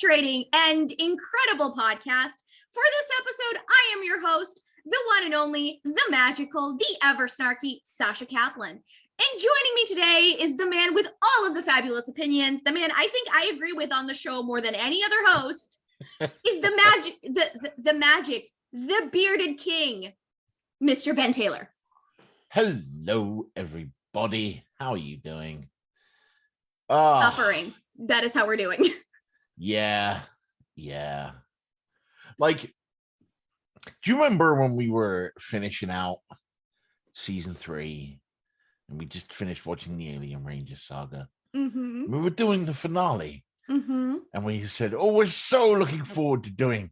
frustrating and incredible podcast. For this episode, I am your host, the one and only, the magical, the ever snarky Sasha Kaplan. And joining me today is the man with all of the fabulous opinions, the man I think I agree with on the show more than any other host, is the magic, the bearded king, Mr. Ben Taylor. Hello, everybody. How are you doing? Suffering. That is how we're doing. Yeah. Like, do you remember when we were finishing out season 3 and we just finished watching the Alien Rangers saga? Mm-hmm. We were doing the finale. Mm-hmm. And we said, oh, we're so looking forward to doing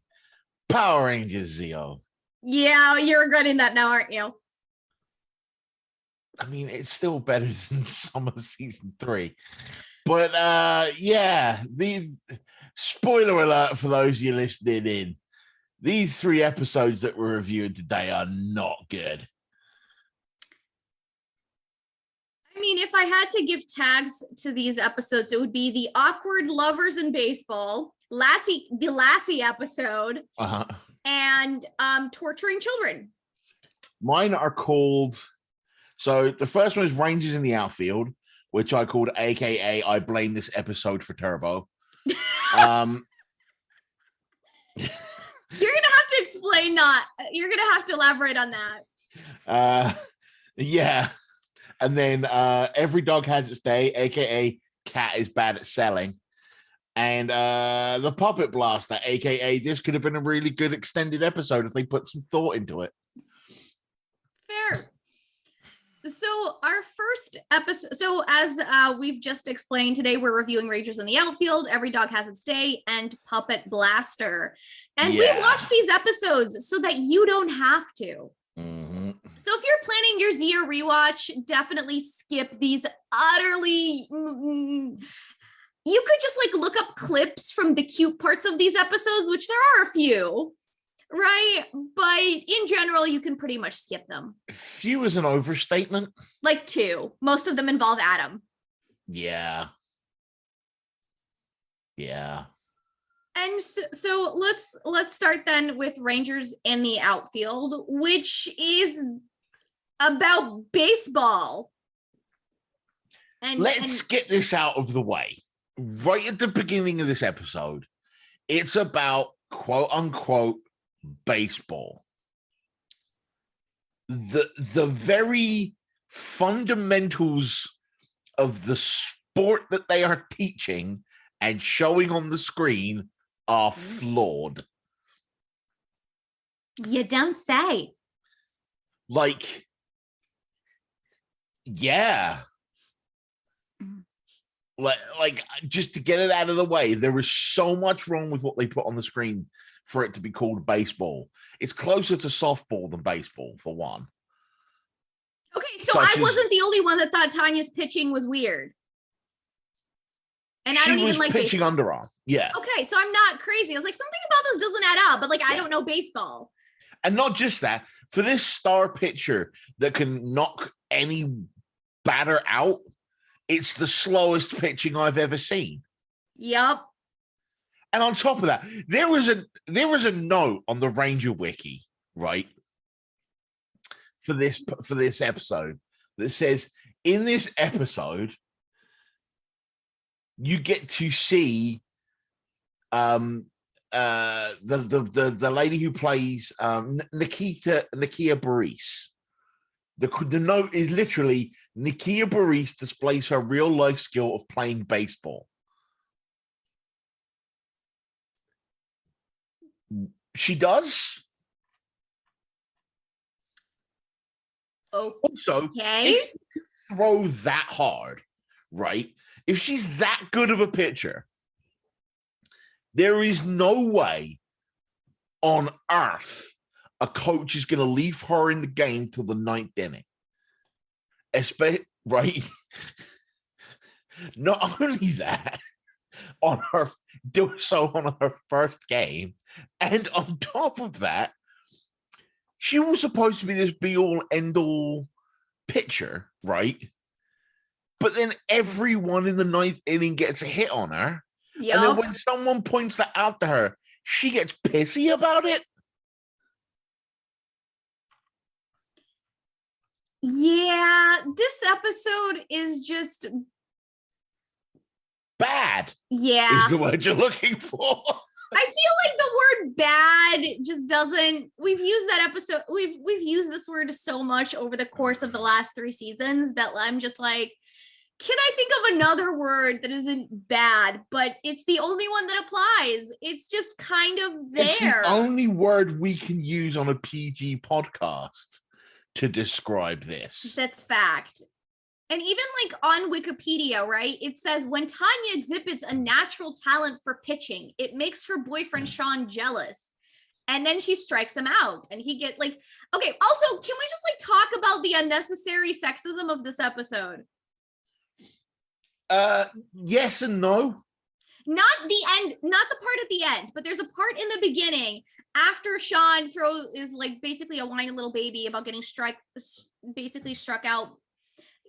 Power Rangers Zeo. Yeah, you're regretting that now, aren't you? I mean, it's still better than some of season 3. But yeah, the spoiler alert for those of you listening in. These 3 episodes that we're reviewing today are not good. I mean, if I had to give tags to these episodes, it would be the awkward lovers in baseball, the Lassie episode, and torturing children. Mine are called, so the first one is Rangers in the Outfield, which I called AKA I blame this episode for Turbo. You're gonna have to explain you're gonna have to elaborate on that. Yeah. And then Every Dog Has Its Day, aka Cat is Bad at Selling. And The Puppet Blaster, aka this could have been a really good extended episode if they put some thought into it. Fair. So our first episode, so as we've just explained today, we're reviewing Rangers in the Outfield, Every Dog Has Its Day, and Puppet Blaster. And we watch these episodes so that you don't have to. Mm-hmm. So if you're planning your Zeo rewatch, definitely skip these utterly... You could just like look up clips from the cute parts of these episodes, which there are a few, right? But in general, you can pretty much skip them. Few is an overstatement. Like 2. Most of them involve Adam. Yeah. And so let's start then with Rangers in the Outfield, which is about baseball. And let's get this out of the way. Right at the beginning of this episode, it's about quote unquote baseball. The very fundamentals of the sport that they are teaching and showing on the screen are flawed. You don't say. Like, yeah. Like just to get it out of the way, there is so much wrong with what they put on the screen for it to be called baseball. It's closer to softball than baseball, for one. Okay, so I wasn't the only one that thought Tanya's pitching was weird. And I don't even like pitching underarm. Yeah. Okay, so I'm not crazy. I was like, something about this doesn't add up, but like, I don't know baseball. And not just that, for this star pitcher that can knock any batter out, it's the slowest pitching I've ever seen. Yep. And on top of that, there was a note on the Ranger Wiki, right? For this episode that says, in this episode, you get to see the lady who plays Nakia Burress. The note is literally Nakia Burress displays her real life skill of playing baseball. She does. Okay. Also, if you throw that hard, right? If she's that good of a pitcher, there is no way on earth a coach is going to leave her in the game till the 9th inning. Right? Not only that, do so on her first game, and on top of that, she was supposed to be this be-all, end-all pitcher, right? But then everyone in the 9th inning gets a hit on her, And then Yup. when someone points that out to her, she gets pissy about it. Yeah, this episode is just Bad yeah. is the word you're looking for. I feel like the word bad just doesn't we've used that episode we've used this word so much over the course of the last 3 seasons that I'm just like, can I think of another word that isn't bad, but it's the only one that applies. It's just kind of there. It's the only word we can use on a PG podcast to describe this. That's fact. And even like on Wikipedia, right? It says when Tanya exhibits a natural talent for pitching, it makes her boyfriend Sean jealous. And then she strikes him out and he get like, okay, also, can we just like talk about the unnecessary sexism of this episode? Yes and no. Not the end, not the part at the end, but there's a part in the beginning after Sean is like basically a whiny little baby about getting struck out.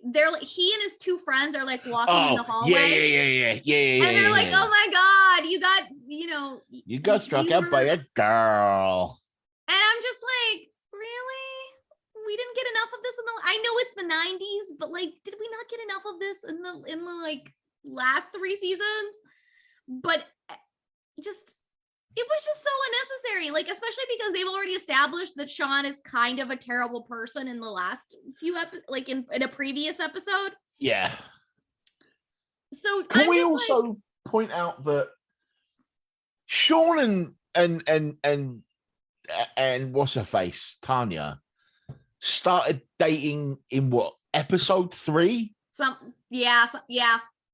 They're like, he and his 2 friends are like walking in the hallway. Yeah. And they're like, oh my God, you got struck out by a girl. And I'm just like, really? We didn't get enough of this I know it's the 90s, but like, did we not get enough of this in the like last 3 seasons? But it was just so unnecessary, like, especially because they've already established that Sean is kind of a terrible person in the last few like in a previous episode. Yeah. So can we also point out that Sean and what's her face, Tanya, started dating in what, episode 3? Yeah.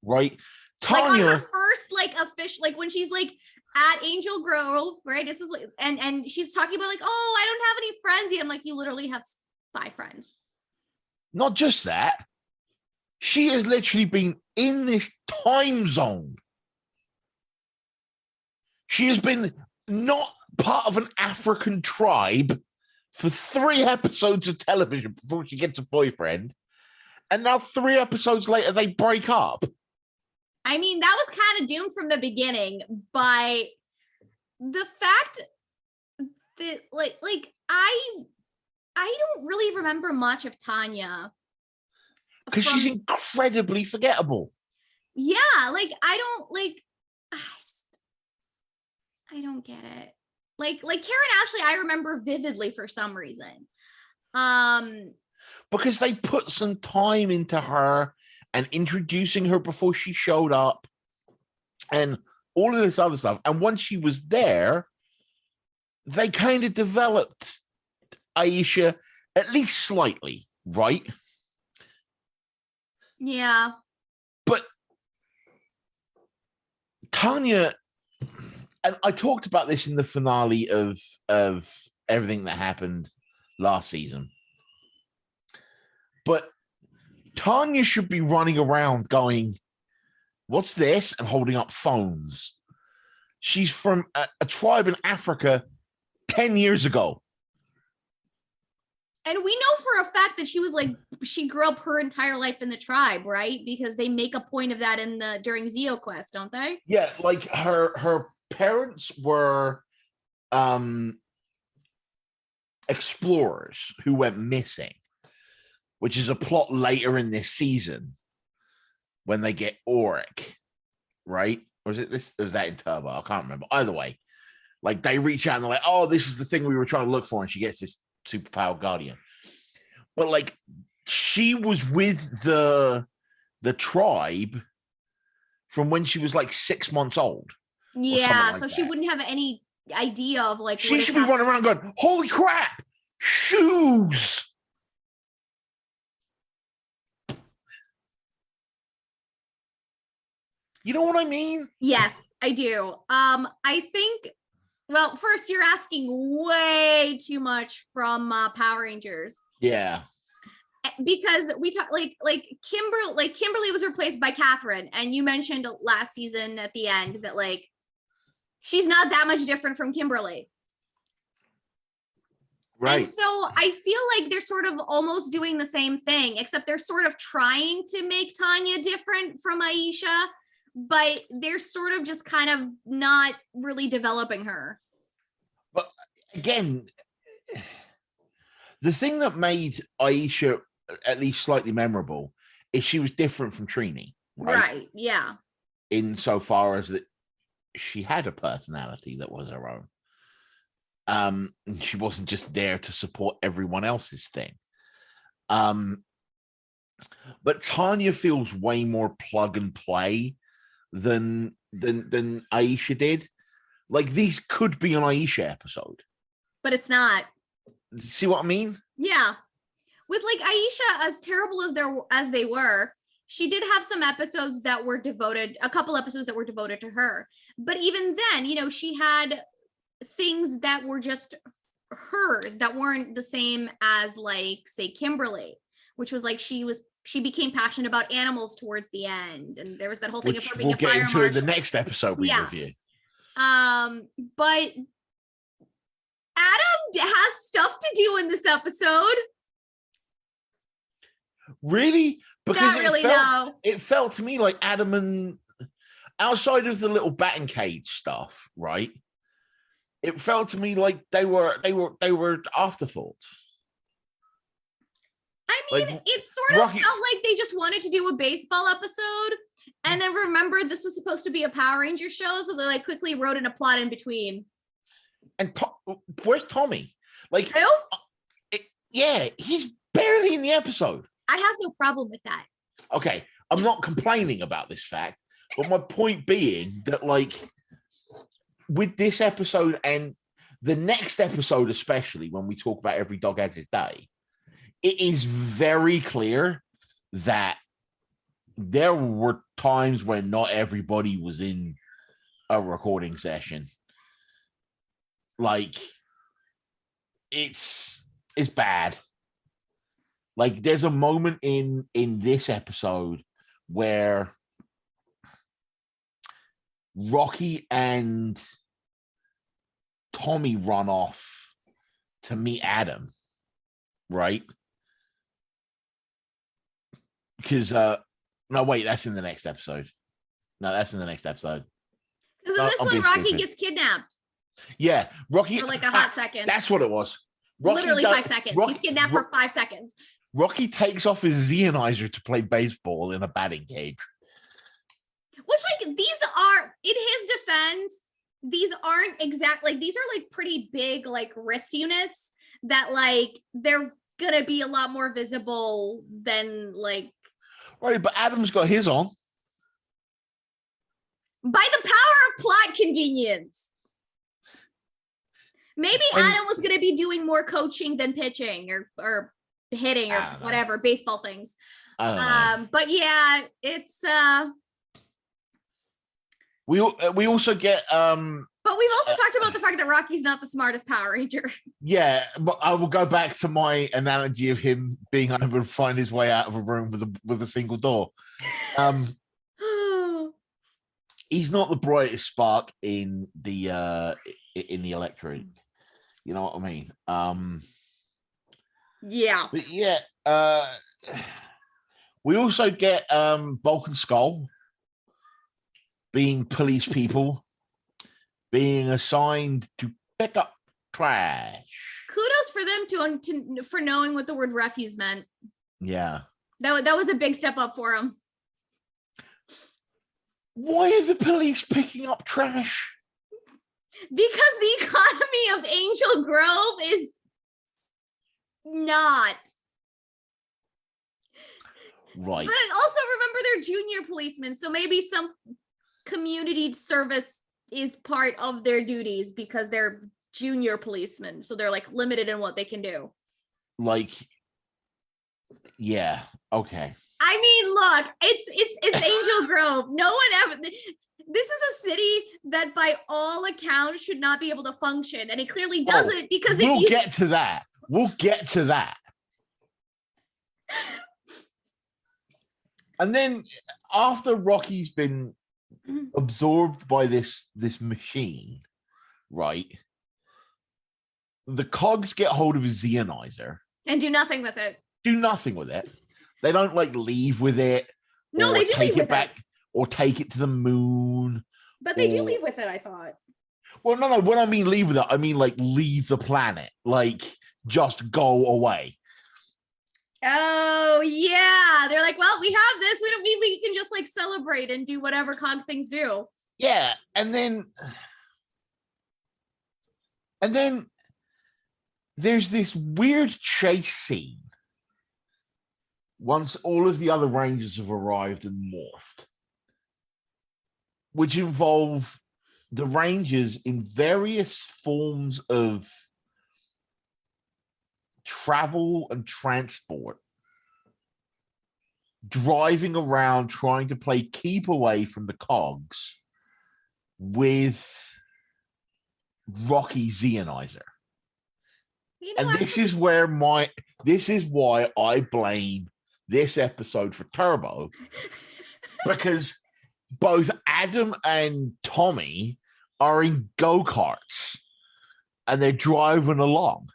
Right. Tanya, like on her first like official, like when she's like at Angel Grove, right? This is like, and she's talking about like, oh, I don't have any friends yet. I'm like, you literally have 5 friends. Not just that, she has literally been in this time zone. She has been not part of an African tribe for 3 episodes of television before she gets a boyfriend. And now 3 episodes later, they break up. I mean, that was kind of doomed from the beginning, but the fact that like I don't really remember much of Tanya. Because she's incredibly forgettable. Yeah, like I don't get it. Like Karen Ashley, I remember vividly for some reason. Because they put some time into her and introducing her before she showed up and all of this other stuff. And once she was there, they kind of developed Aisha at least slightly, right? Yeah. But Tanya, and I talked about this in the finale of everything that happened last season, but Tanya should be running around going, what's this? And holding up phones. She's from a tribe in Africa 10 years ago. And we know for a fact that she grew up her entire life in the tribe, right? Because they make a point of that during Zeo Quest, don't they? Yeah, like her parents were explorers who went missing, which is a plot later in this season when they get Auric, right? Or is it this? Or was that in Turbo? I can't remember. Either way, like they reach out and they're like, oh, this is the thing we were trying to look for. And she gets this superpower guardian. But like she was with the tribe from when she was like 6 months old. Yeah, like so she wouldn't have any idea of like she should be running around going, holy crap, shoes. You know what I mean? Yes, I do. I think, well, first you're asking way too much from Power Rangers. Yeah. Because we talk like Kimberly was replaced by Catherine, and you mentioned last season at the end that like she's not that much different from Kimberly. Right. And so I feel like they're sort of almost doing the same thing, except they're sort of trying to make Tanya different from Aisha, but they're sort of just kind of not really developing her. But again, the thing that made Aisha at least slightly memorable is she was different from Trini, Right. Yeah. Insofar as that she had a personality that was her own. And she wasn't just there to support everyone else's thing. But Tanya feels way more plug and play than Aisha did. Like, these could be an Aisha episode, but it's not. See what I mean? Yeah. With like Aisha, as terrible as they were, she did have some episodes that were devoted, a couple episodes that were devoted to her. But even then, you know, she had things that were just hers that weren't the same as, like, say, Kimberly, which was like she became passionate about animals towards the end, and there was that whole thing of her being a fire marshal. We'll get into in the next episode we review. But Adam has stuff to do in this episode. Really? Because not really, it felt to me like Adam, and outside of the little batting cage stuff, right? It felt to me like they were afterthoughts. I mean, like, it sort of felt like they just wanted to do a baseball episode, and then remembered this was supposed to be a Power Ranger show, so they like quickly wrote in a plot in between. And where's Tommy? Like, who? Yeah, he's barely in the episode. I have no problem with that. Okay, I'm not complaining about this fact, but my point being that, like, with this episode and the next episode, especially when we talk about Every Dog Has His Day, it is very clear that there were times when not everybody was in a recording session. Like, it's bad. Like, there's a moment in this episode where Rocky and Tommy run off to meet Adam, right? Because no, wait, that's in the next episode. No, that's in the next episode. Because in this one, Rocky gets kidnapped. Yeah, Rocky for like a hot second. That's what it was. Literally 5 seconds. He's kidnapped for 5 seconds. Rocky takes off his Zeonizer to play baseball in a batting cage. Which, like, these are, in his defense, these aren't exactly, like, these are like pretty big, like, wrist units that, like, they're gonna be a lot more visible than, like, right. But Adam's got his on by the power of plot convenience. Maybe Adam was gonna be doing more coaching than pitching or hitting or whatever baseball things. I don't know. But yeah, it's we also get but we've also talked about the fact that Rocky's not the smartest Power Ranger. Yeah, but I will go back to my analogy of him being able to find his way out of a room with a single door. He's not the brightest spark in the electric. You know what I mean? Yeah. But yeah, we also get Bulk and Skull being police people, being assigned to pick up trash. Kudos for them for knowing what the word refuse meant. Yeah. That was a big step up for them. Why are the police picking up trash? Because the economy of Angel Grove is not. Right. But also remember they're junior policemen, so maybe some community service is part of their duties because they're junior policemen, so they're like limited in what they can do. Like, yeah, okay. I mean, look, it's Angel Grove. No one ever. This is a city that, by all accounts, should not be able to function, and it clearly doesn't because we'll get to that. We'll get to that. And then after Rocky's been absorbed by this machine, right? The cogs get hold of his Zeonizer and do nothing with it. They don't like leave with it. No, they do take leave it with back. it. or take it to the moon. But they do leave with it, I thought. Well, no. When I mean leave with it, I mean like leave the planet, like just go away. Oh yeah, they're like, well, we have this. We can just like celebrate and do whatever cog things do. Yeah, and then there's this weird chase scene once all of the other Rangers have arrived and morphed, which involve the Rangers in various forms of travel and transport, driving around trying to play keep away from the cogs with Rocky Zeonizer. And this is why I blame this episode for Turbo, because both Adam and Tommy are in go-karts and they're driving along.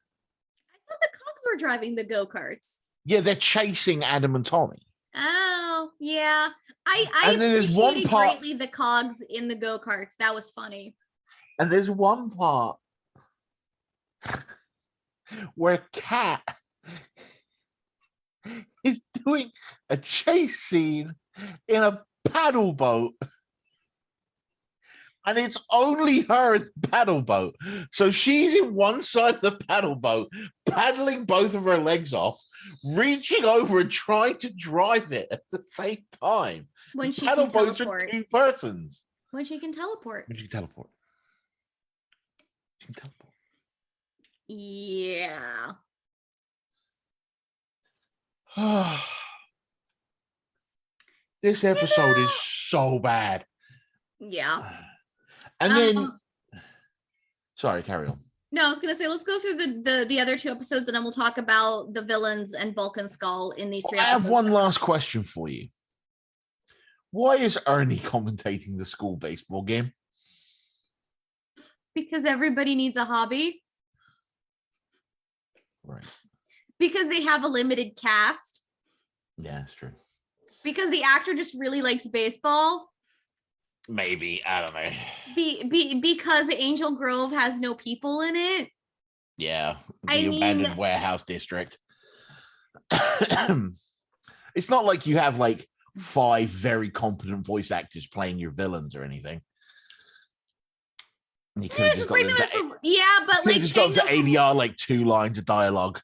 I thought the cogs were driving the go-karts. Yeah, they're chasing Adam and Tommy. Oh, yeah. I appreciated greatly the cogs in the go-karts. That was funny. And there's one part where Kat is doing a chase scene in a paddle boat. And it's only her in the paddle boat. So she's in one side of the paddle boat, paddling both of her legs off, reaching over and trying to drive it at the same time. When she paddle can boats teleport. are two persons. When she can teleport. When she can teleport. She can teleport. Yeah. This episode is so bad. Yeah. And then, sorry, carry on. No, I was gonna say let's go through the other two episodes, and then we'll talk about the villains and Bulk and Skull in these three. I have one last question for you. Why is Ernie commentating the school baseball game? Because everybody needs a hobby. Right. Because they have a limited cast. Yeah, that's true. Because the actor just really likes baseball. Maybe, I don't know. Because Angel Grove has no people in it. Yeah, abandoned warehouse district. It's not like you have like 5 very competent voice actors playing your villains or anything. You could have just got them but like just got to ADR like 2 lines of dialogue.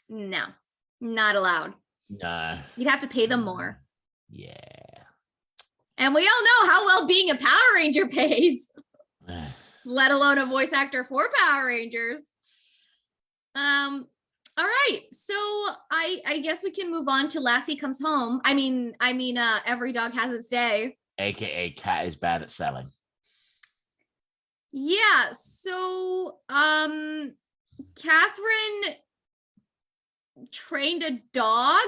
No, not allowed. No, you'd have to pay them more. Yeah. And we all know how well being a Power Ranger pays, let alone a voice actor for Power Rangers. All right, so I guess we can move on to Lassie Comes Home. I mean, Every Dog Has Its Day. AKA Cat is bad at selling. Yeah, so Catherine trained a dog.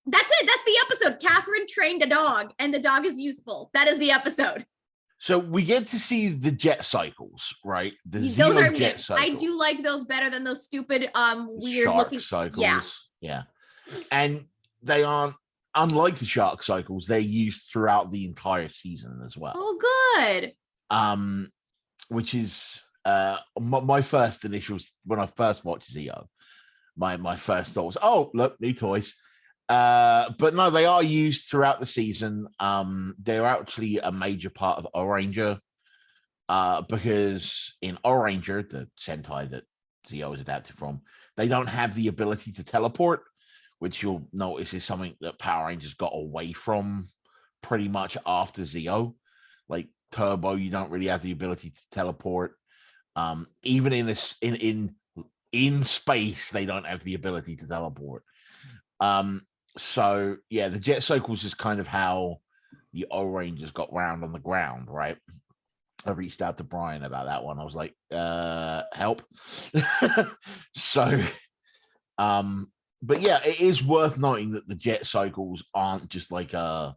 That's it. That's the episode. Catherine trained a dog, and the dog is useful. That is the episode. So we get to see the jet cycles, right? Those are jet cycles. I do like those better than those stupid, weird shark looking cycles. Yeah. And they aren't, unlike the shark cycles, they're used throughout the entire season as well. Oh, good. Which is my first initials when I first watched Zeo. My first thought was, oh, look, new toys. But no, they are used throughout the season. They're actually a major part of Oranger, because in Oranger, the Sentai that Zeo is adapted from, they don't have the ability to teleport, which you'll notice is something that Power Rangers got away from pretty much after Zeo. Like Turbo, you don't really have the ability to teleport. Even in this in space, they don't have the ability to teleport. So yeah, the jet cycles is kind of how the O-Rangers got round on the ground, right? I reached out to Brian about that one. I was like, help. So but yeah, it is worth noting that the jet cycles aren't just like a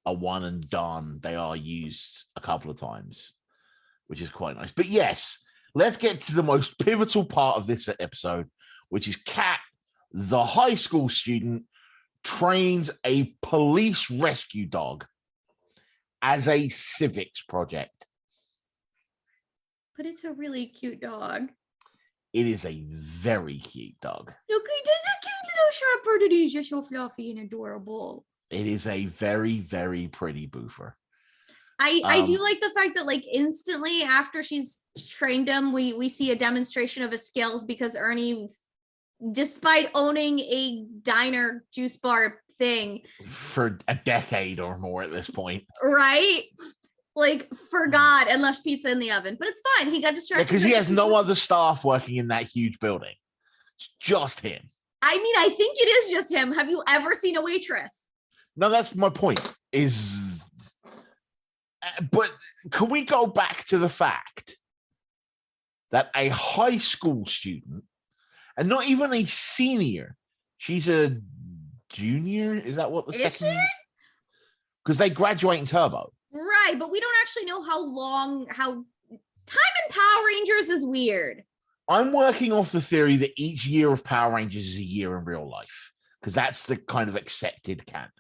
one and done. They are used a couple of times, which is quite nice. But yes, let's get to the most pivotal part of this episode, which is Kat, the high school student, trains a police rescue dog as a civics project. But it's a really cute dog. It is a very cute dog. Look, it's a cute little shepherd. It is just so fluffy and adorable. It is a very, very pretty boofer. I do like the fact that like instantly after she's trained him, we see a demonstration of his skills because Ernie, despite owning a diner juice bar thing for a decade or more at this point, right? Like forgot and left pizza in the oven, but it's fine. He got distracted because he has no other staff working in that huge building. It's just him. I mean, I think it is just him. Have you ever seen a waitress? No, that's my point. But can we go back to the fact that a high school student, and not even a senior, she's a junior? Is that what the second? Because they graduate in Turbo. Right, but we don't actually know how time in Power Rangers is weird. I'm working off the theory that each year of Power Rangers is a year in real life, because that's the kind of accepted canon.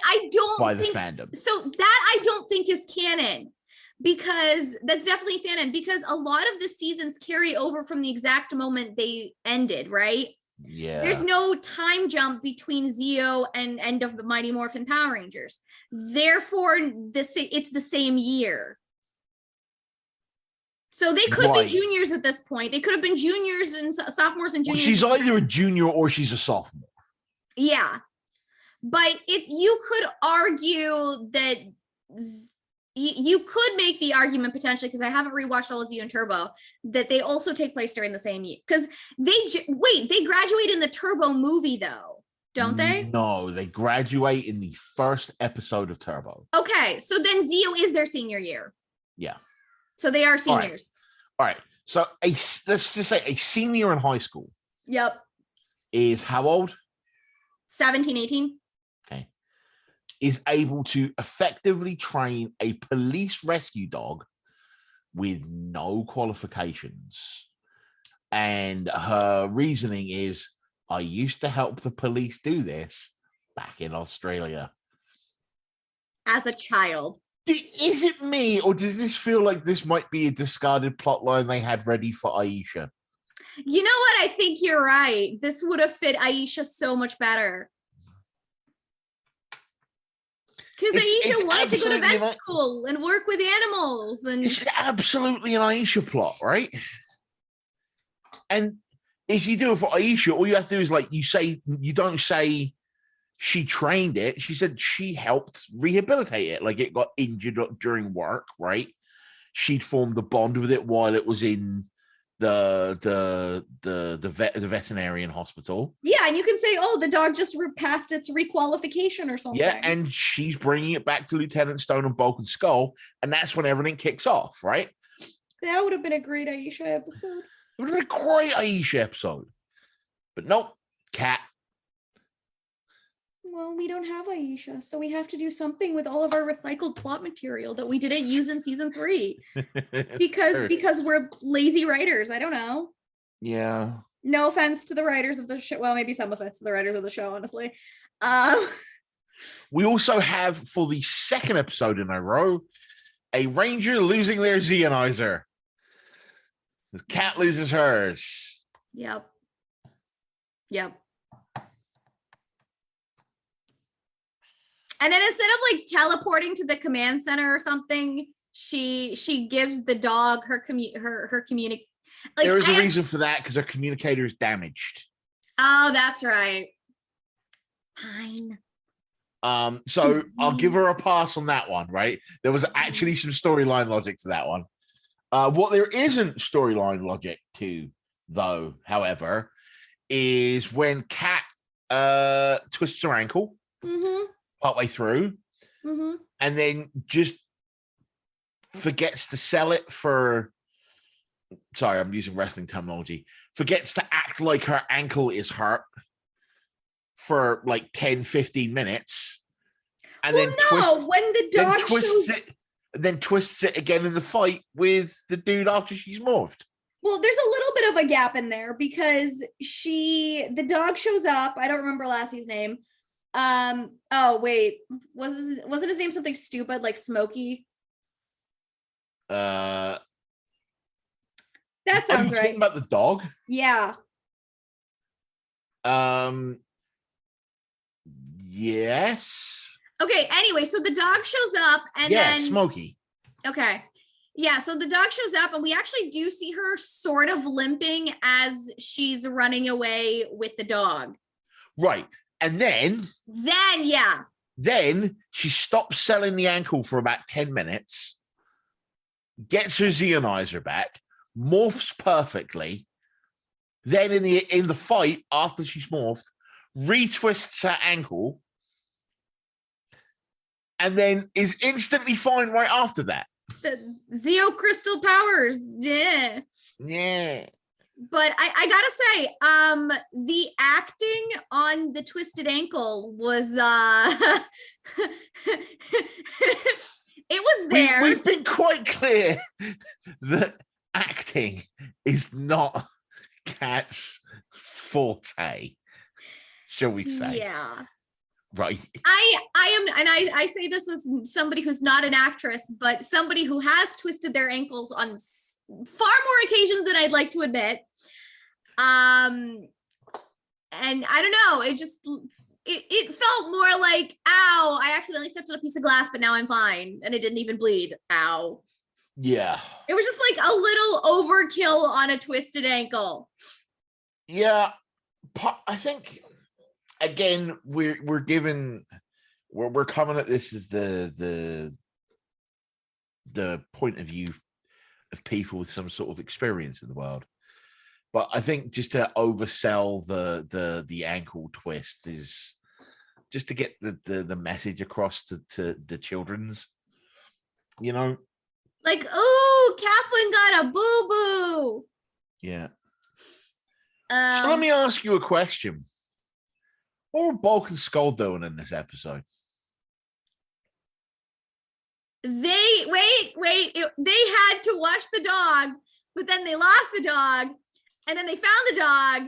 I don't by think, the fandom. So that I don't think is canon, because that's definitely canon, because a lot of the seasons carry over from the exact moment they ended, right? Yeah. There's no time jump between Zeo and End of the Mighty Morphin Power Rangers. Therefore, it's the same year. So they could be juniors at this point. They could have been juniors and sophomores and juniors. Well, she's either a junior or she's a sophomore. Yeah. But you could argue that you could make the argument potentially, because I haven't rewatched all of Zeo and Turbo, that they also take place during the same year. Because they graduate in the Turbo movie though, don't they? No, they graduate in the first episode of Turbo. Okay, so then Zeo is their senior year. Yeah. So they are seniors. All right. So let's just say a senior in high school. Yep. Is how old? 17, 18. Okay. Is able to effectively train a police rescue dog with no qualifications. And her reasoning is, I used to help the police do this back in Australia. As a child. Is it me, or does this feel like this might be a discarded plot line they had ready for Aisha? You know what? I think you're right. This would have fit Aisha so much better. Because Aisha wanted to go to vet school and work with animals. And it's absolutely an Aisha plot, right? And if you do it for Aisha, all you have to do is you don't say she trained it. She said she helped rehabilitate it. Like, it got injured during work, right? She'd formed a bond with it while it was in the veterinarian hospital. Yeah, and you can say, oh, the dog just passed its requalification or something. Yeah, and she's bringing it back to Lieutenant Stone and Bulk and Skull, and that's when everything kicks off, right? That would have been a great Aisha episode. It would have been a great Aisha episode. But nope, Cat. Well, we don't have Aisha, so we have to do something with all of our recycled plot material that we didn't use in season 3. because we're lazy writers. I don't know. Yeah. No offense to the writers of the show. Well, maybe some offense to the writers of the show, honestly. We also have, for the second episode in a row, a Ranger losing their Zeonizer. This Cat loses hers. Yep. And then instead of like teleporting to the command center or something, she gives the dog her communic. Like, there is a reason for that, because her communicator is damaged. Oh, that's right. Fine. So I'll give her a pass on that one, right? There was actually some storyline logic to that one. What there isn't storyline logic to, though, however, is when Kat twists her ankle partway through, and then just forgets to sell it for. Sorry, I'm using wrestling terminology. Forgets to act like her ankle is hurt for like 10, 15 minutes. And when the dog twists it again in the fight with the dude after she's morphed. Well, there's a little bit of a gap in there because the dog shows up. I don't remember Lassie's name. Oh wait, wasn't his name something stupid like Smokey? That sounds right. Talking about the dog? Yeah. Yes. Okay, anyway, so the dog shows up and then Smokey. Okay. Yeah, so the dog shows up and we actually do see her sort of limping as she's running away with the dog. Right. And then yeah. Then she stops selling the ankle for about 10 minutes, gets her Zeonizer back, morphs perfectly. Then in the fight, after she's morphed, retwists her ankle, and then is instantly fine right after that. The Zeo crystal powers. Yeah. Yeah. But I gotta say, the acting on the twisted ankle was it was there. We've been quite clear that acting is not Kat's forte, shall we say? Yeah. Right. I am, and I say this as somebody who's not an actress, but somebody who has twisted their ankles on far more occasions than I'd like to admit. And I don't know, it felt more like, ow, I accidentally stepped on a piece of glass, but now I'm fine, and it didn't even bleed. Ow. Yeah. It was just like a little overkill on a twisted ankle. Yeah. I think again, we're coming at this as the point of view of people with some sort of experience in the world. But I think just to oversell the ankle twist is just to get the message across to the children's, like, oh, Kathleen got a boo-boo. Yeah. So let me ask you a question. What were Bulk and Skull doing in this episode? They had to watch the dog, but then they lost the dog, and then they found the dog,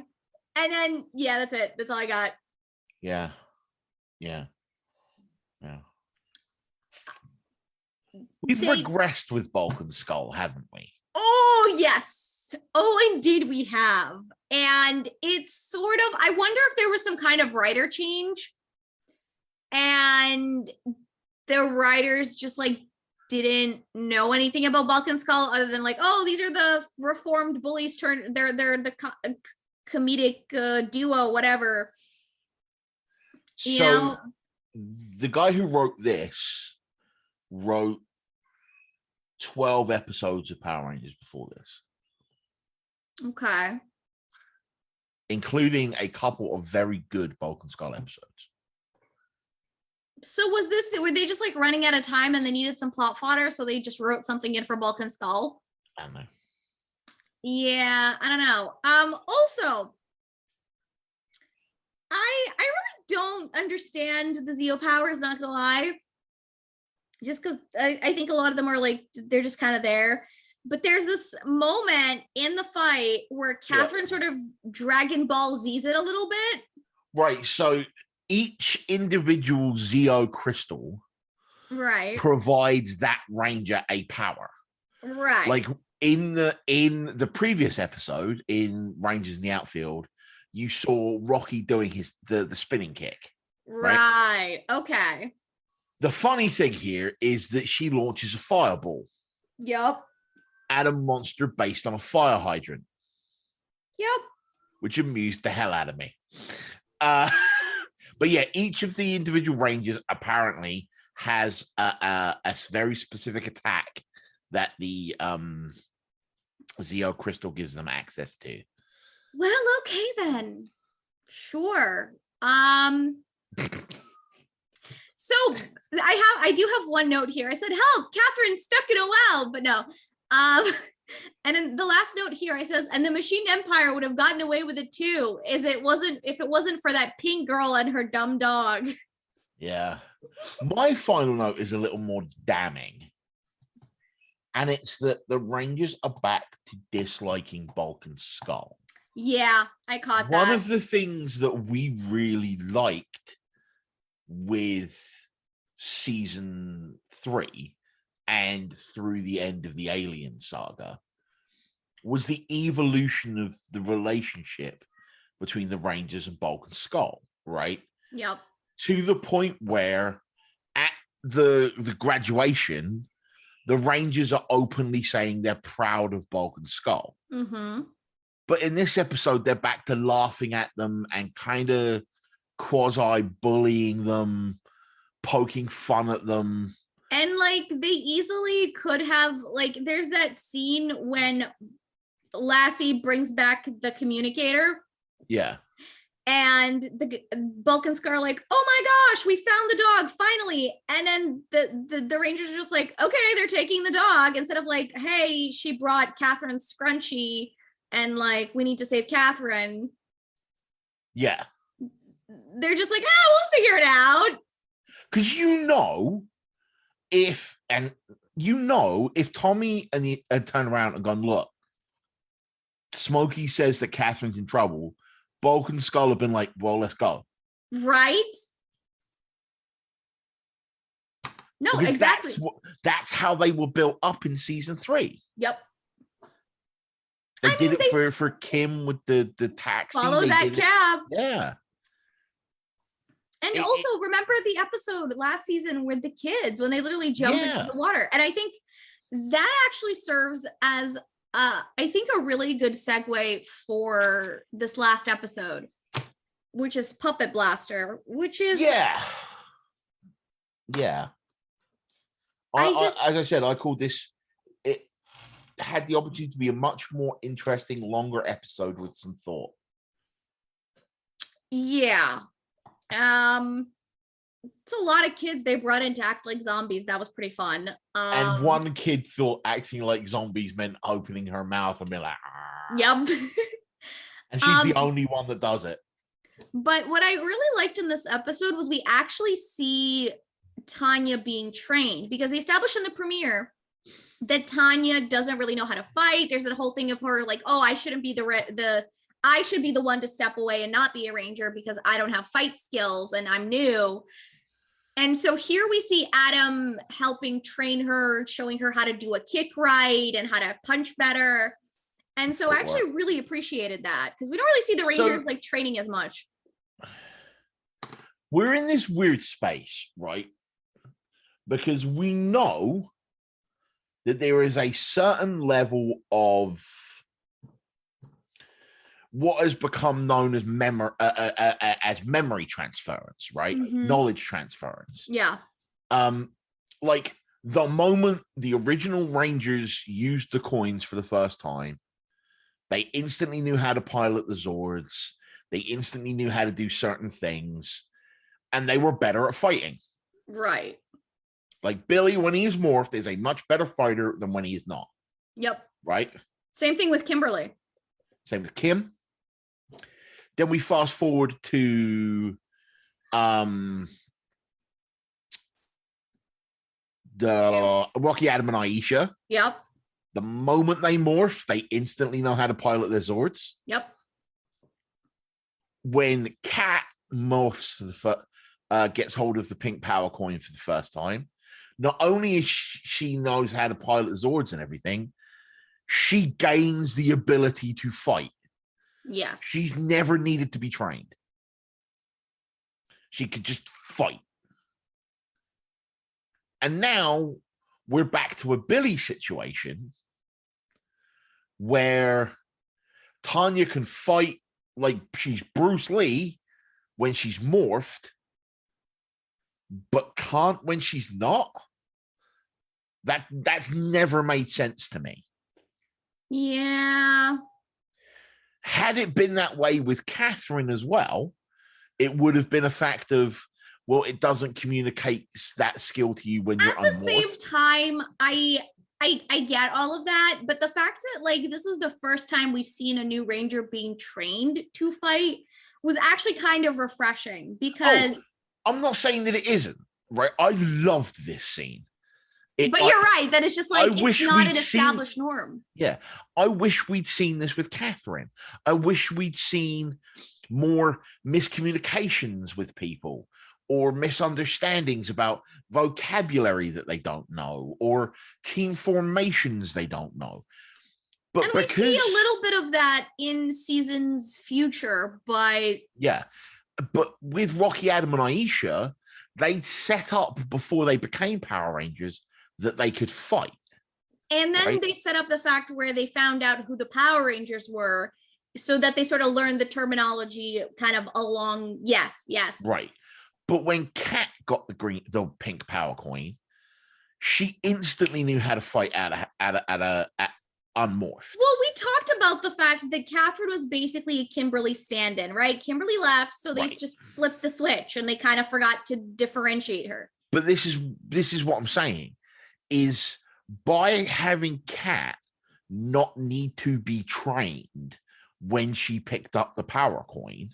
and then that's it. That's all I got. Yeah. We've regressed with Bulk and Skull, haven't we? Oh, yes. Oh, indeed we have. And it's sort of, I wonder if there was some kind of writer change and the writers just like didn't know anything about Bulk and Skull other than like, oh, these are the reformed bullies they're the comedic duo, whatever. So the guy who wrote this wrote 12 episodes of Power Rangers before this. Okay. Including a couple of very good Bulk and Skull episodes. So were they just like running out of time and they needed some plot fodder, so they just wrote something in for Bulk and Skull? I don't know. Yeah, I don't know. Also, I really don't understand the Zeo powers, not gonna lie. Just because I think a lot of them are like, they're just kind of there. But there's this moment in the fight where Catherine sort of Dragon Ball Z's it a little bit. Right. So each individual Zeo crystal provides that ranger a power. Right. Like in the previous episode in Rangers in the Outfield, you saw Rocky doing the spinning kick. Right. Okay. The funny thing here is that she launches a fireball. Yep. At a monster based on a fire hydrant. Yep. Which amused the hell out of me. But yeah, each of the individual rangers apparently has a very specific attack that the Zeo crystal gives them access to. Well, okay then. Sure. So I do have one note here. I said, help, Catherine's stuck in a well, but no. And then the last note here, I says, and the Machine Empire would have gotten away with it too, if it wasn't for that pink girl and her dumb dog. Yeah. My final note is a little more damning. And it's that the Rangers are back to disliking Bulk and Skull. Yeah, I caught that. One of the things that we really liked with season 3 and through the end of the Alien saga was the evolution of the relationship between the Rangers and Bulk and Skull, right? Yep. To the point where at the graduation, the Rangers are openly saying they're proud of Bulk and Skull. Mm-hmm. But in this episode, they're back to laughing at them and kind of quasi-bullying them, poking fun at them. And like they easily could have, like, there's that scene when Lassie brings back the communicator. Yeah. And the Bulk and Scar are like, oh my gosh, we found the dog finally. And then the Rangers are just like, okay, they're taking the dog, instead of like, hey, she brought Catherine's scrunchie and like we need to save Catherine. Yeah. They're just like, we'll figure it out. Because if Tommy and he had turned around and gone, look, Smokey says that Catherine's in trouble, Bulk and Skull have been like, well, let's go. Right? No, because exactly. That's how they were built up in season 3. Yep. They did it for Kim with the taxi. Follow that cab. Yeah. And also remember the episode last season with the kids when they literally jumped into the water. And I think that actually serves as I think a really good segue for this last episode, which is Puppet Blaster, which is yeah. As I said, I called this. It had the opportunity to be a much more interesting, longer episode with some thought. Yeah. It's a lot of kids they brought in to act like zombies. That was pretty fun. And one kid thought acting like zombies meant opening her mouth and being like, argh. Yep. And she's the only one that does it. But what I really liked in this episode was we actually see Tanya being trained, because they established in the premiere that Tanya doesn't really know how to fight. There's that whole thing of her like, oh, I shouldn't be I should be the one to step away and not be a ranger because I don't have fight skills and I'm new. And so here we see Adam helping train her, showing her how to do a kick right and how to punch better. And so I actually really appreciated that, because we don't really see the Rangers like training as much. We're in this weird space, right? Because we know that there is a certain level of what has become known as memory transference, right? Mm-hmm. Knowledge transference. Yeah. Like the moment the original Rangers used the coins for the first time, they instantly knew how to pilot the Zords. They instantly knew how to do certain things, and they were better at fighting. Right. Like Billy, when he is morphed, is a much better fighter than when he is not. Yep. Right? Same thing with Kimberly. Same with Kim. Then we fast forward to the Rocky, Adam, and Aisha. Yep. The moment they morph, they instantly know how to pilot their Zords. Yep. When Kat morphs for the gets hold of the pink power coin for the first time, not only is she knows how to pilot Zords and everything, she gains the ability to fight. Yes. She's never needed to be trained. She could just fight. And now we're back to a Billy situation where Tanya can fight like she's Bruce Lee when she's morphed, but can't when she's not. That's never made sense to me. Yeah. Had it been that way with Catherine as well, it would have been a fact of, well, it doesn't communicate that skill to you when you're unmorphed. At the same time, I get all of that, but the fact that like this is the first time we've seen a new Ranger being trained to fight was actually kind of refreshing, because I'm not saying that it isn't, right? I loved this scene. But you're right, that it's just like it's not an established norm. Yeah. I wish we'd seen this with Catherine. I wish we'd seen more miscommunications with people. or misunderstandings about vocabulary that they don't know, or team formations they don't know. But and we see a little bit of that in seasons future, but but with Rocky, Adam, and Aisha, they set up before they became Power Rangers that they could fight. And then they set up the fact where they found out who the Power Rangers were, so that they sort of learned the terminology kind of along. Yes. Right. But when Kat got the pink power coin, she instantly knew how to fight at Unmorphed. Well, we talked about the fact that Catherine was basically a Kimberly stand-in, right? Kimberly left, so they just flipped the switch and they kind of forgot to differentiate her. But this is what I'm saying, is by having Kat not need to be trained when she picked up the power coin,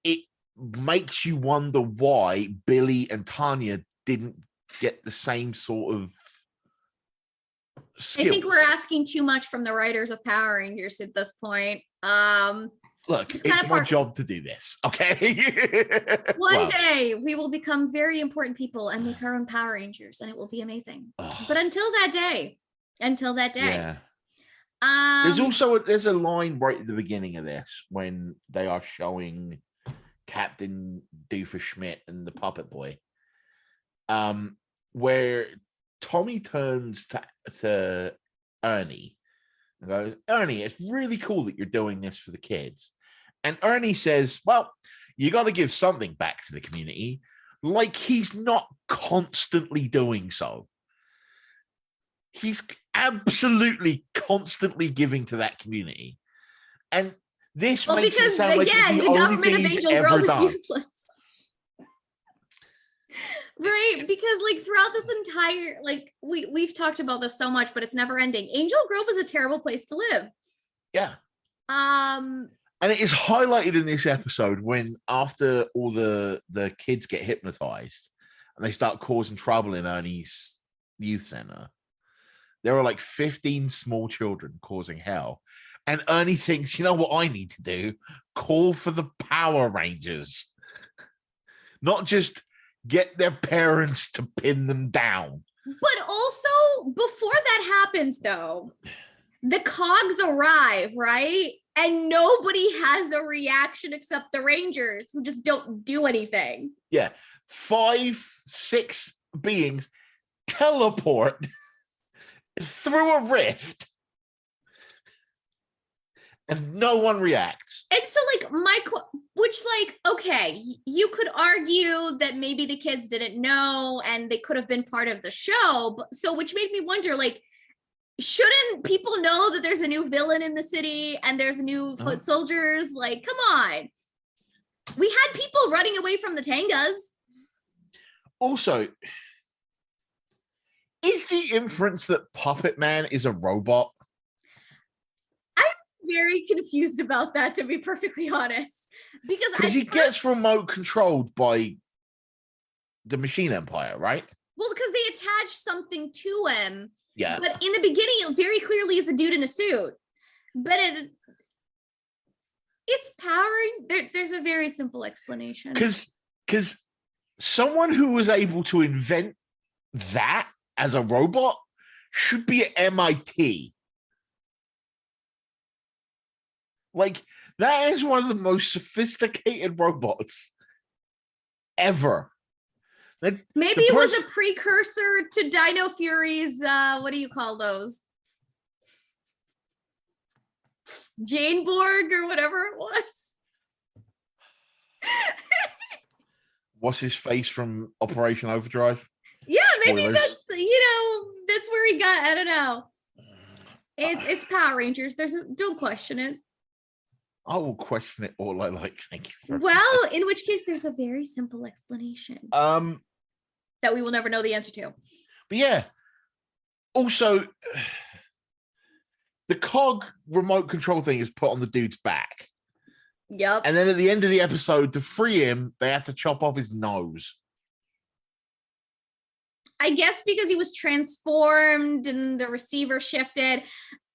it makes you wonder why Billy and Tanya didn't get the same sort of skills. I think we're asking too much from the writers of Power Rangers at this point. Look, it's my job to do this, okay? One day we will become very important people and make our own Power Rangers, and it will be amazing. But until that day, yeah. There's a line right at the beginning of this when they are showing Captain Doofenshmirtz and the Puppet Boy, where Tommy turns to Ernie and goes, "Ernie, it's really cool that you're doing this for the kids." And Ernie says, "Well, you got to give something back to the community," like he's not constantly doing so. He's absolutely constantly giving to that community. And this makes it sound like it's the only thing he's ever done. Useless. Right, because like throughout this entire, like we've talked about this so much, but it's never ending. Angel Grove is a terrible place to live. Yeah. And it is highlighted in this episode when after all the kids get hypnotized and they start causing trouble in Ernie's youth center. There are like 15 small children causing hell. And Ernie thinks, you know what I need to do? Call for the Power Rangers. Not just get their parents to pin them down. But also, before that happens, though, the cogs arrive, right? And nobody has a reaction except the Rangers, who just don't do anything. Yeah. 5, 6 beings teleport through a rift. And no one reacts. And so, okay, you could argue that maybe the kids didn't know and they could have been part of the show. Which made me wonder, like, shouldn't people know that there's a new villain in the city and there's new foot soldiers? Like, come on. We had people running away from the Tangas. Also, is the inference that Puppet Man is a robot? Very confused about that, to be perfectly honest, because he gets remote controlled by the Machine Empire, right? Well, because they attach something to him. Yeah. But in the beginning, it very clearly is a dude in a suit. But it's powering. There's a very simple explanation. Because someone who was able to invent that as a robot should be at MIT. Like, that is one of the most sophisticated robots ever. Maybe it was a precursor to Dino Fury's, what do you call those? Jane Borg or whatever it was. What's his face from Operation Overdrive? Yeah, maybe spoilers. That's where he got, I don't know. It's Power Rangers. Don't question it. I will question it all I like. Thank you. Well, in which case, there's a very simple explanation that we will never know the answer to. But yeah, also, the cog remote control thing is put on the dude's back. Yep. And then at the end of the episode, to free him, they have to chop off his nose. I guess because he was transformed and the receiver shifted.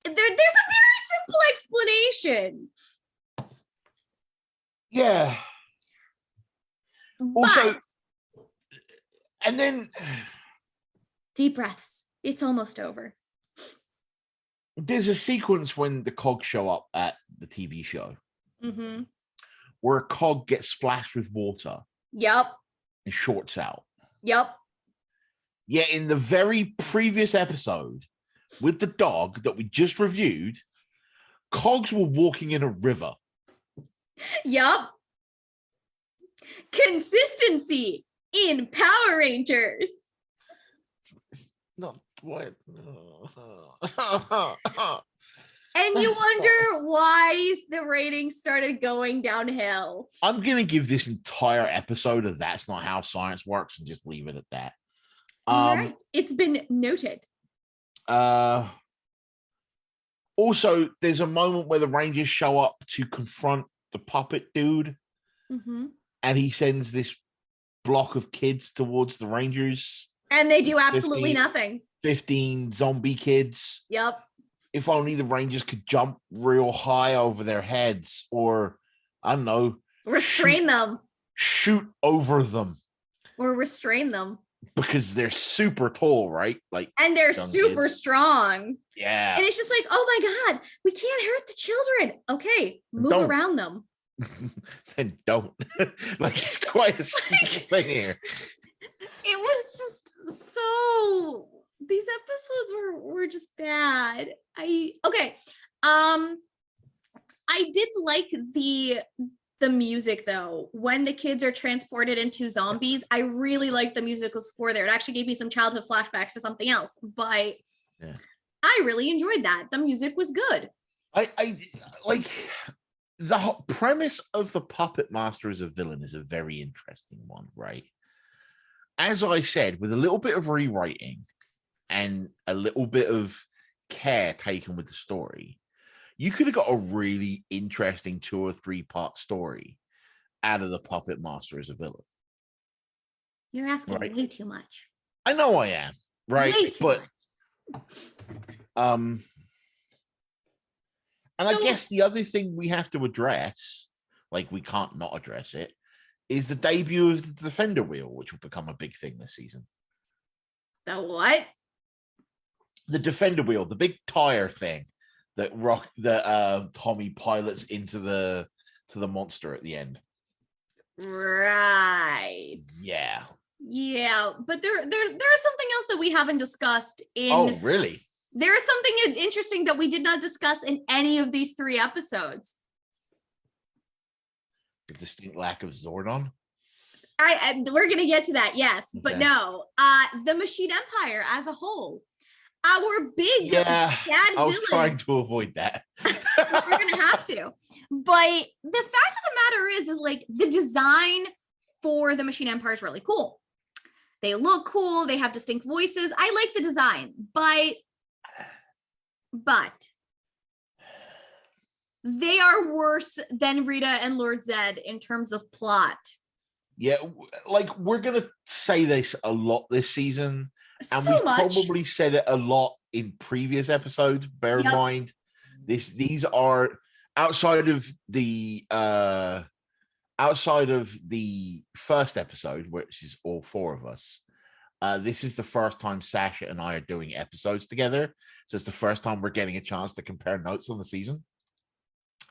There's a very simple explanation. Yeah. Also, But and then deep breaths. It's almost over. there's a sequence when the Cogs show up at the TV show Mm-hmm. where a Cog gets splashed with water Yep. and shorts out. Yep. Yet in the very previous episode with the dog that we just reviewed, Cogs were walking in a river. Yep. Consistency in Power Rangers. It's not what. And you wonder why the ratings started going downhill. I'm going to give this entire episode of That's Not How Science Works and just leave it at that. All right. It's been noted. Also, there's a moment where the Rangers show up to confront the puppet dude, and he sends this block of kids towards the Rangers. And they do absolutely nothing. 15 zombie kids. Yep. If only the Rangers could jump real high over their heads, or I don't know, restrain them. Shoot over them. Or restrain them. Because they're super tall, right? Like, and they're super strong. Yeah. And it's just like, oh my God, we can't hurt the children. Okay, move around them. Then don't. Like, it's quite a simple thing here. It was just so, these episodes were just bad. I did like the music though. When the kids are transported into zombies, I really liked the musical score there. It actually gave me some childhood flashbacks to something else, but yeah. I really enjoyed that. The music was good. I like the premise of the puppet master as a villain is a very interesting one, right? As I said, with a little bit of rewriting and a little bit of care taken with the story, you could have got a really interesting 2 or 3 part story out of the puppet master as a villain. You're asking way too much. I know I am, right? But and I guess the other thing we have to address, like we can't not address it, is the debut of the Defender wheel, which will become a big thing this season. The what? The Defender wheel, the big tire thing that Tommy pilots into the monster at the end. Right. Yeah. Yeah, but there is something else that we haven't discussed in. Oh, really? There is something interesting that we did not discuss in any of these 3 episodes. The distinct lack of Zordon. We're gonna get to that, yes, okay. But no, the Machine Empire as a whole, our big bad villain. I was trying to avoid that. We're gonna have to, but the fact of the matter is like the design for the Machine Empire is really cool. They look cool. They have distinct voices. I like the design, but they are worse than Rita and Lord Zed in terms of plot. Yeah, like we're gonna say this a lot this season, and we've probably said it a lot in previous episodes. Bear in mind, these are outside of the first episode, which is all 4 of us. This is the first time Sasha and I are doing episodes together, so it's the first time we're getting a chance to compare notes on the season.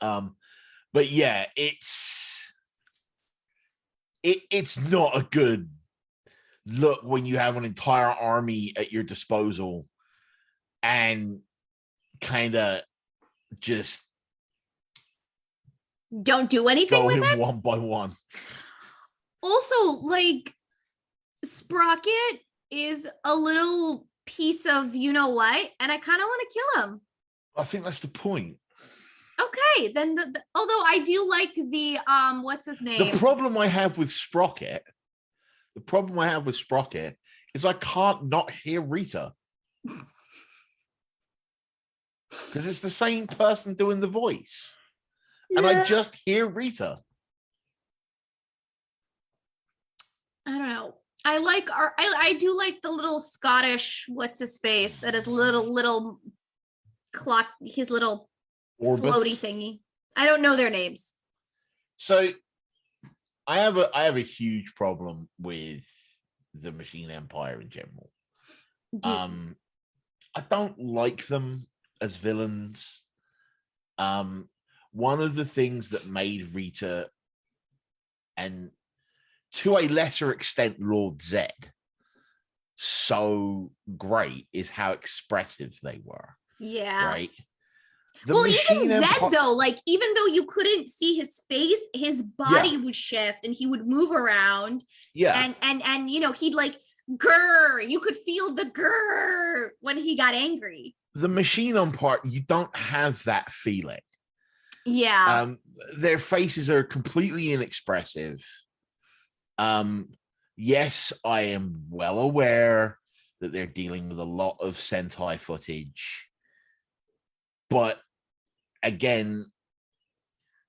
But yeah, it's not a good look when you have an entire army at your disposal and kind of just don't do anything with it one by one. Also, like, Sprocket is a little piece of you know what, and I kind of want to kill him. I think that's the point. Okay, then although I do like the what's his name? The problem I have with Sprocket is I can't not hear Rita. Because it's the same person doing the voice. And I just hear Rita. I don't know. I do like the little Scottish what's his face and his little clock, his little Orbis. Floaty thingy. I don't know their names. So I have a huge problem with the Machine Empire in general. I don't like them as villains. One of the things that made Rita, and to a lesser extent Lord Zed, so great is how expressive they were. Yeah. Right. Well, even Zed, though, like, even though you couldn't see his face, his body would shift and he would move around. Yeah. And you know, he'd like grr. You could feel the grr when he got angry. The Machine Empire, you don't have that feeling. Yeah. Their faces are completely inexpressive. Yes, I am well aware that they're dealing with a lot of Sentai footage. But again,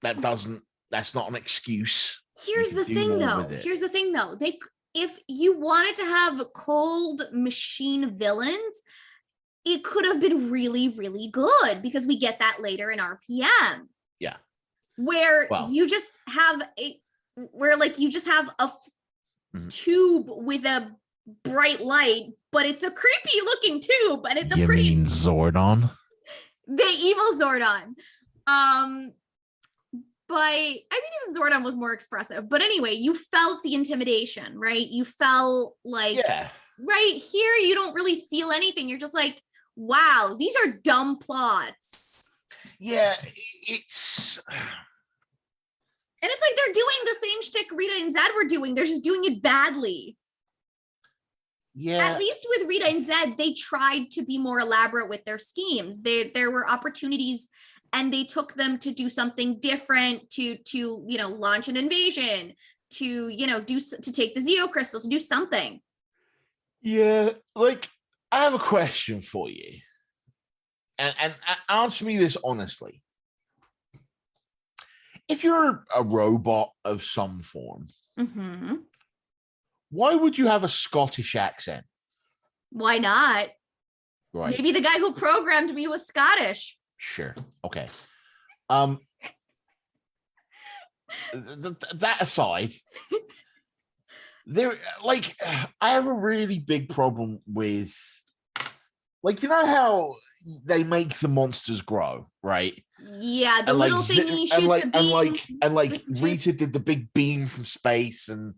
that's not an excuse. Here's the thing though. If you wanted to have cold machine villains, it could have been really, really good, because we get that later in RPM. Yeah. Where you just have a tube with a bright light, but it's a creepy looking tube, and it's you mean Zordon? The evil Zordon. But I mean, even Zordon was more expressive. But anyway, you felt the intimidation, right? You felt like, right here, you don't really feel anything. You're just like, wow, these are dumb plots. Yeah, it's... And it's like they're doing the same shtick Rita and Zed were doing. They're just doing it badly. Yeah. At least with Rita and Zed, they tried to be more elaborate with their schemes. There were opportunities, and they took them to do something different, to you know, launch an invasion, to, you know, to take the Zeo crystals, do something. Yeah, like, I have a question for you. And answer me this honestly. If you're a robot of some form, why would you have a Scottish accent? Why not? Right. Maybe the guy who programmed me was Scottish. Sure. Okay. That aside, I have a really big problem with, like, you know how they make the monsters grow, right? Yeah, the little thingy shoots and Rita did the big beam from space, and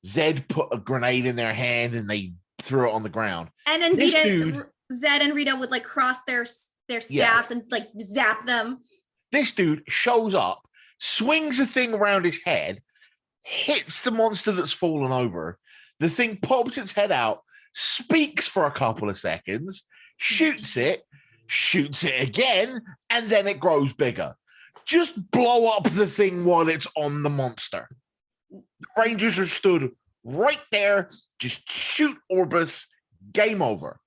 Zed put a grenade in their hand and they threw it on the ground. And then Zed and Rita would like cross their staffs and like zap them. This dude shows up, swings a thing around his head, hits the monster that's fallen over. The thing pops its head out, speaks for a couple of seconds, shoots it again, and then it grows bigger. Just blow up the thing while it's on the monster. The Rangers are stood right there. Just shoot Orbis. Game over.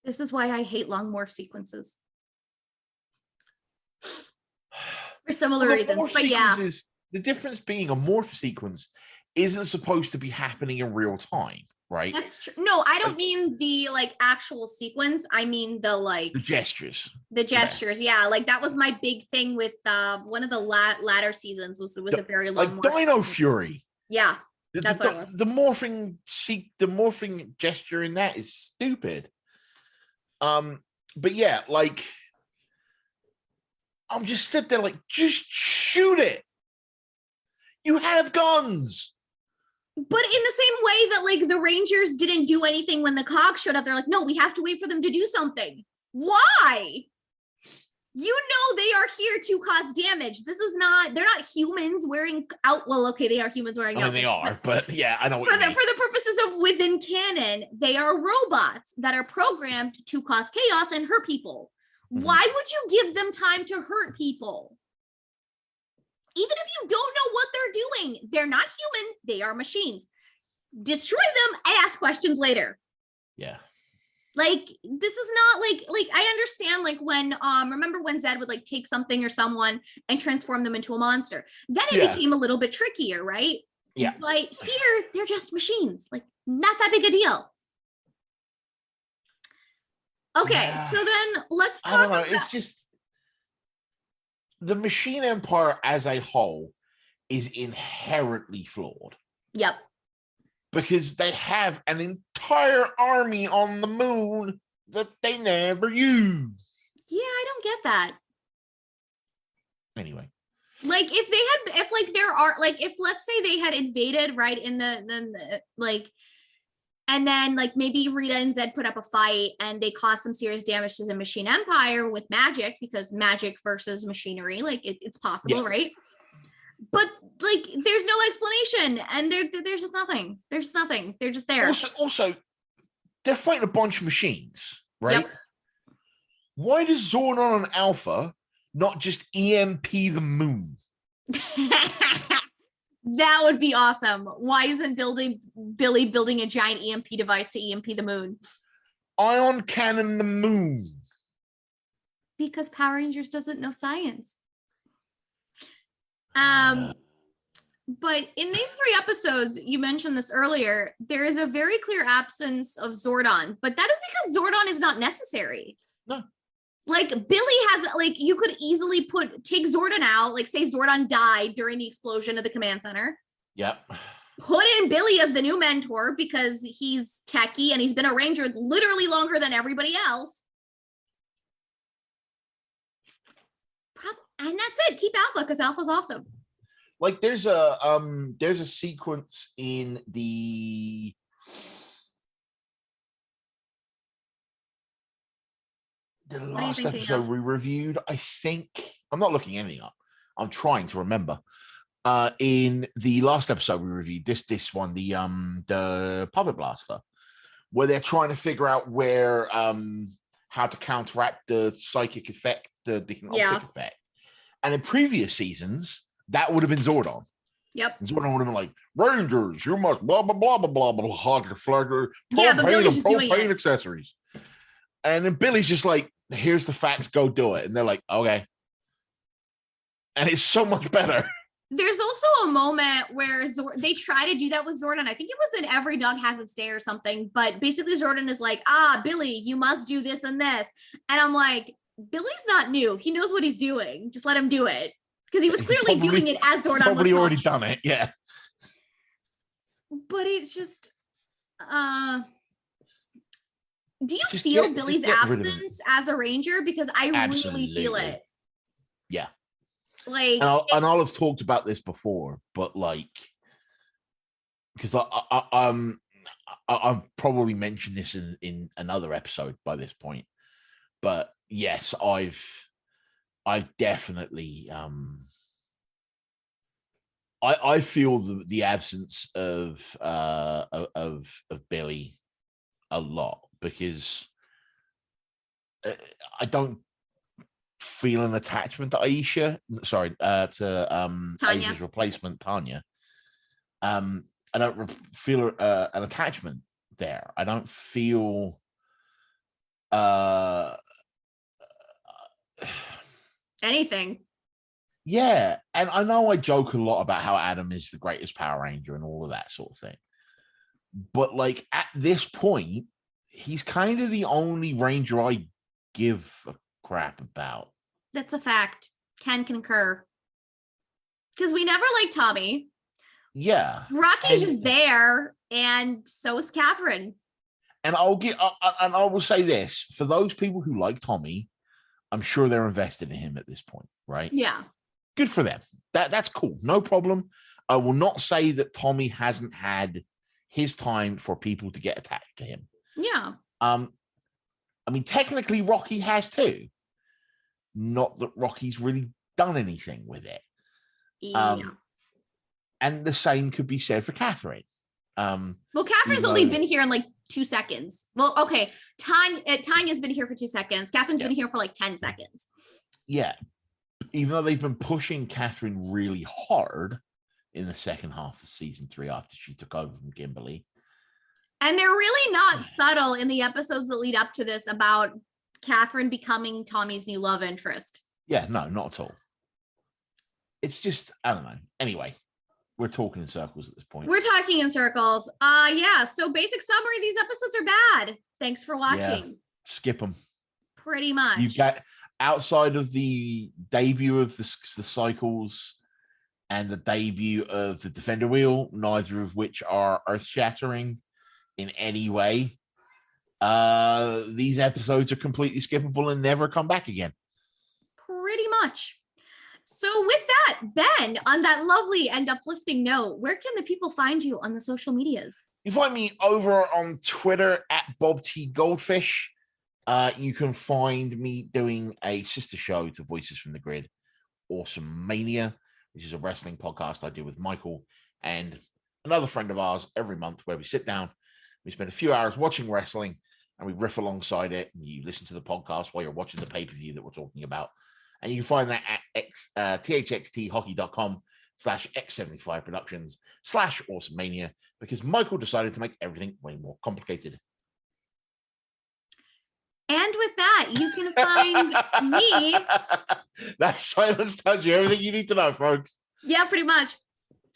This is why I hate long morph sequences. For similar reasons. But yeah. The difference being a morph sequence isn't supposed to be happening in real time, right? That's true. No, I don't mean the like actual sequence. I mean the gestures. The gestures, yeah. Like that was my big thing with one of the latter seasons was a very long like Dino Fury. Yeah. That's what it was. The morphing gesture in that is stupid. But yeah, like I'm just stood there like, just shoot it. You have guns. But in the same way that like the Rangers didn't do anything when the Cogs showed up, they're like, no, we have to wait for them to do something. Why? You know they are here to cause damage. They're not humans wearing out. Well, okay, they are humans wearing out. I mean, they are, but yeah, I know what you mean. For the purposes of within canon, they are robots that are programmed to cause chaos and hurt people. Mm-hmm. Why would you give them time to hurt people? Even if you don't know what they're doing, they're not human. They are machines. Destroy them and ask questions later. Yeah. Like, this is not like I understand like when, remember when Zed would like take something or someone and transform them into a monster. Then it became a little bit trickier, right? Yeah. But here, they're just machines. Like, not that big a deal. Okay, so then let's talk about... It's just... The Machine Empire as a whole is inherently flawed. Yep. Because they have an entire army on the moon that they never use. Yeah, I don't get that. Anyway. Like if like there are like if let's say they had invaded right in the like and then like maybe Rita and Zed put up a fight and they caused some serious damage to the Machine Empire with magic, because magic versus machinery, like it's possible, right? But like there's no explanation, and there's just nothing. There's nothing. They're just there. Also, they're fighting a bunch of machines, right? Yep. Why does Zordon and Alpha not just EMP the moon? That would be awesome. Why isn't Billy building a giant EMP device to EMP the moon? Ion cannon the moon. Because Power Rangers doesn't know science. But in these 3 episodes, you mentioned this earlier, there is a very clear absence of Zordon, but that is because Zordon is not necessary. No. Like Billy has, like, you could easily take Zordon out, like say Zordon died during the explosion of the command center. Yep. Put in Billy as the new mentor because he's techie and he's been a ranger literally longer than everybody else. And that's it. Keep Alpha because Alpha's awesome. Like there's a sequence in the last episode we reviewed. I think I'm not looking anything up. I'm trying to remember. In the last episode we reviewed, this one, the Puppet Blaster, where they're trying to figure out where how to counteract the psychic effect, the optic effect. And in previous seasons, that would have been Zordon. Yep. And Zordon would have been like, Rangers, you must blah blah blah blah blah blah hog your flagger, but Billy's just doing it. Accessories. And then Billy's just like, here's the facts, go do it. And they're like, okay. And it's so much better. There's also a moment where they try to do that with Zordon. I think it was in Every Dog Has Its Day or something. But basically Zordon is like, Billy, you must do this and this. And I'm like, Billy's not new. He knows what he's doing. Just let him do it. Because he was clearly doing it as Zordon was probably already done it, yeah. But it's just... do you feel Billy's absence as a ranger? Because I really feel it. Yeah. Like, and I'll have talked about this before, but like, because I've probably mentioned this in another episode by this point, but yes, I've definitely I feel the absence of Billy a lot, because I don't feel an attachment to Aisha. Sorry, to Tanya. Aisha's replacement, Tanya. I don't feel an attachment there. I don't feel anything. Yeah, and I know I joke a lot about how Adam is the greatest Power Ranger and all of that sort of thing, but like at this point, he's kind of the only Ranger I give a crap about. That's a fact. Can concur. Because we never liked Tommy. Yeah. Rocky's just there, and so is Catherine. And I will say this, for those people who like Tommy, I'm sure they're invested in him at this point, right? Yeah. Good for them. That's cool. No problem. I will not say that Tommy hasn't had his time for people to get attached to him. Yeah. I mean, technically Rocky has too. Not that Rocky's really done anything with it. Yeah. And the same could be said for Catherine. Well, Catherine's only been here in like 2 seconds. Well, okay. Tanya's been here for 2 seconds. Catherine's been here for like 10 seconds. Yeah. Even though they've been pushing Catherine really hard in the second half of season 3 after she took over from Kimberly. And they're really not subtle in the episodes that lead up to this about Catherine becoming Tommy's new love interest. Yeah, no, not at all. It's just, I don't know. Anyway, we're talking in circles at this point. We're talking in circles. Yeah, so basic summary, these episodes are bad. Thanks for watching. Yeah, skip them. Pretty much. You got outside of the debut of the cycles and the debut of the Defender Wheel, neither of which are earth-shattering in any way. These episodes are completely skippable and never come back again. Pretty much. So with that, Ben, on that lovely and uplifting note, where can the people find you on the social medias? You find me over on Twitter at Bob T Goldfish. You can find me doing a sister show to Voices from the Grid, Awesome Mania, which is a wrestling podcast I do with Michael and another friend of ours every month, where we sit down, we spend a few hours watching wrestling, and we riff alongside it, and you listen to the podcast while you're watching the pay-per-view that we're talking about. And you can find that at thxthockey.com/x75 productions/Awesome Mania, because Michael decided to make everything way more complicated. And with that, you can find me. That silence tells you everything you need to know, folks. Yeah, pretty much.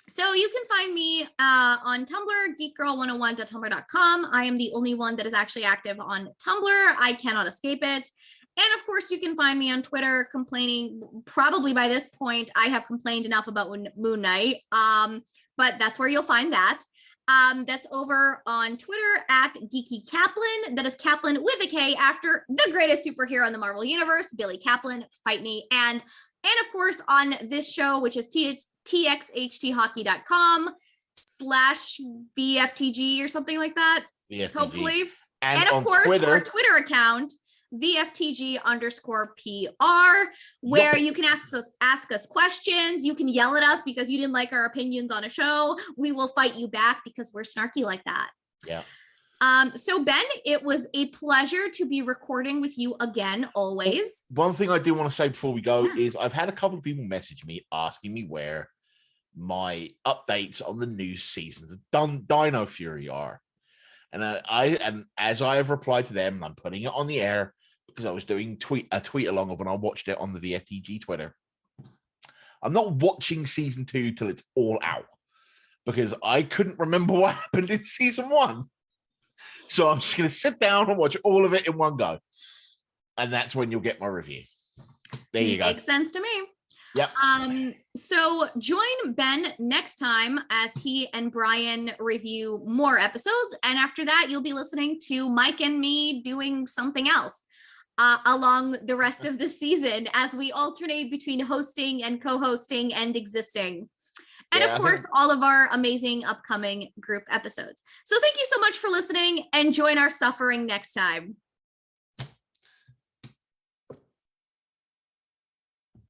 So you can find me on Tumblr, geekgirl101.tumblr.com. I am the only one that is actually active on Tumblr. I cannot escape it. And of course, you can find me on Twitter complaining. Probably by this point, I have complained enough about Moon Knight, but that's where you'll find that. That's over on Twitter at Geeky Kaplan. That is Kaplan with a K, after the greatest superhero in the Marvel Universe, Billy Kaplan. Fight me. And of course, on this show, which is txhthockey.com/VFTG or something like that. VFTG. Hopefully. And of course, Twitter, our Twitter account, VFTG_PR, where you can ask us questions. You can yell at us because you didn't like our opinions on a show. We will fight you back because we're snarky like that. Yeah. So Ben, it was a pleasure to be recording with you again, always. One thing I do want to say before we go is I've had a couple of people message me asking me where my updates on the new seasons of Dino Fury are. And as I have replied to them, and I'm putting it on the air because I was doing a tweet along of when I watched it on the VFTG Twitter. I'm not watching season 2 till it's all out, because I couldn't remember what happened in season 1. So I'm just going to sit down and watch all of it in one go. And that's when you'll get my review. There you go. Makes sense to me. Yep. So join Ben next time as he and Brian review more episodes. And after that, you'll be listening to Mike and me doing something else along the rest of the season as we alternate between hosting and co-hosting and existing. And of course, all of our amazing upcoming group episodes. So thank you so much for listening, and join our suffering next time.